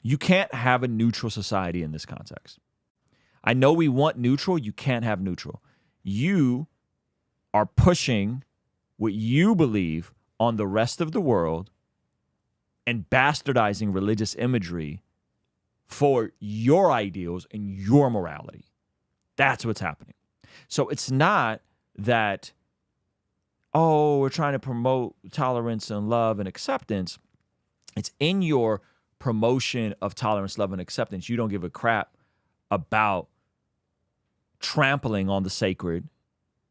You can't have a neutral society in this context. I know we want neutral. You can't have neutral. You are pushing what you believe on the rest of the world and bastardizing religious imagery for your ideals and your morality. That's what's happening. So it's not that, oh, we're trying to promote tolerance and love and acceptance. It's in your promotion of tolerance, love, and acceptance. You don't give a crap about trampling on the sacred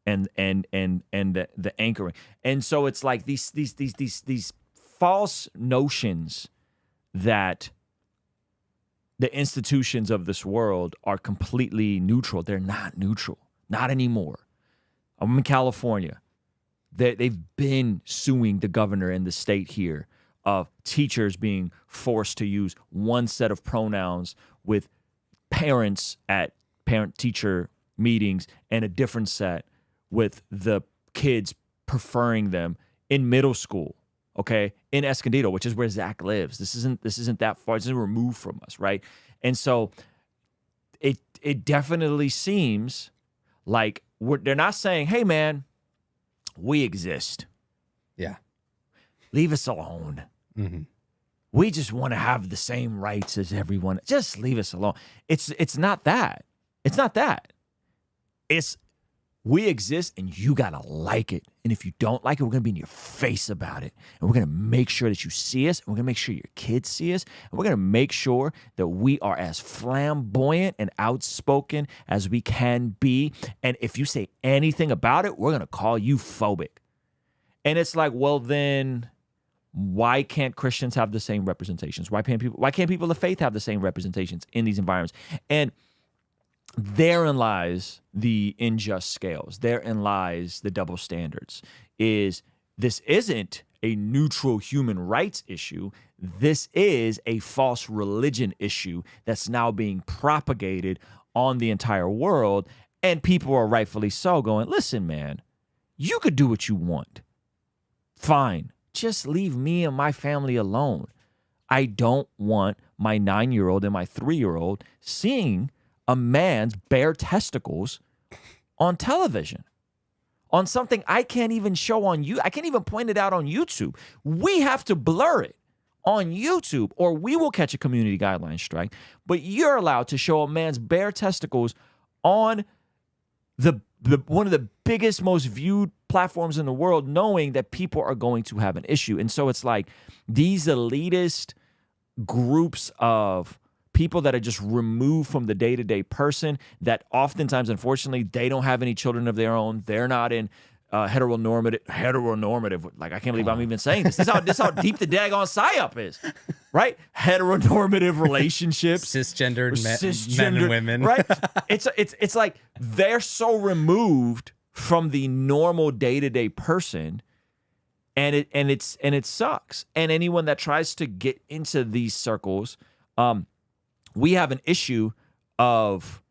and the anchoring. And so it's like these false notions that the institutions of this world are completely neutral. They're not neutral, not anymore. I'm in California. They've been suing the governor in the state here of teachers being forced to use one set of pronouns with parents at parent-teacher meetings and a different set with the kids preferring them in middle school. Okay, in Escondido, which is where Zach lives. This isn't that far. It's removed from us, right? And so it definitely seems like they're not saying, "Hey, man, we exist. Yeah, leave us alone. Mm-hmm. We just want to have the same rights as everyone. Just leave us alone." It's not that. It's not that. It's we exist and you gotta like it. And if you don't like it, we're gonna be in your face about it. And we're gonna make sure that you see us. And we're gonna make sure your kids see us. And we're gonna make sure that we are as flamboyant and outspoken as we can be. And if you say anything about it, we're gonna call you phobic. And it's like, well, then why can't Christians have the same representations? Why can't people of faith have the same representations in these environments? And therein lies the unjust scales. Therein lies the double standards. This isn't a neutral human rights issue. This is a false religion issue that's now being propagated on the entire world. And people are rightfully so going, listen, man, you could do what you want. Fine. Just leave me and my family alone. I don't want my 9-year-old and my 3-year-old seeing a man's bare testicles on television, on something I can't even show on you. I can't even point it out on YouTube. We have to blur it on YouTube or we will catch a community guideline strike. But you're allowed to show a man's bare testicles on the one of the biggest, most viewed platforms in the world, knowing that people are going to have an issue. And so it's like these elitist groups of people that are just removed from the day-to-day person that oftentimes, unfortunately, they don't have any children of their own. They're not in heteronormative. Like, I can't believe I'm even saying this. This is how deep the daggone psyop is, right? Heteronormative relationships. Cisgendered men and women. Right? It's like they're so removed from the normal day-to-day person, and it sucks. And anyone that tries to get into these circles, we have an issue of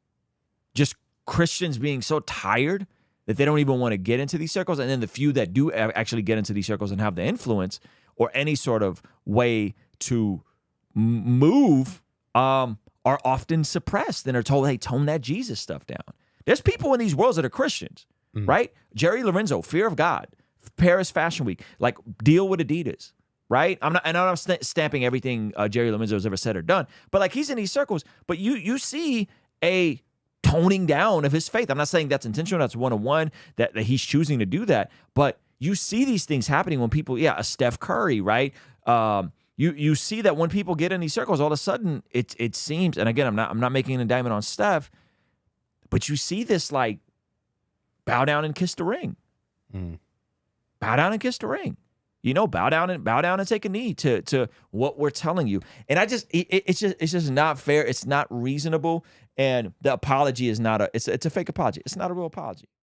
just Christians being so tired that they don't even want to get into these circles. And then the few that do actually get into these circles and have the influence or any sort of way to move are often suppressed and are told, hey, tone that Jesus stuff down. There's people in these worlds that are Christians, right? Jerry Lorenzo, Fear of God, Paris Fashion Week, like deal with Adidas. Right? I'm not stamping everything Jerry Lorenzo has ever said or done, but like he's in these circles, but you see a toning down of his faith. I'm not saying that's intentional, that's one-on-one, that he's choosing to do that, but you see these things happening when people, a Steph Curry, right? You see that when people get in these circles, all of a sudden it seems, and again, I'm not making an indictment on Steph, but you see this like bow down and kiss the ring. Bow down and kiss the ring. Bow down and take a knee to what we're telling you. And it's just not fair. It's not reasonable. And the apology is it's a fake apology. It's not a real apology.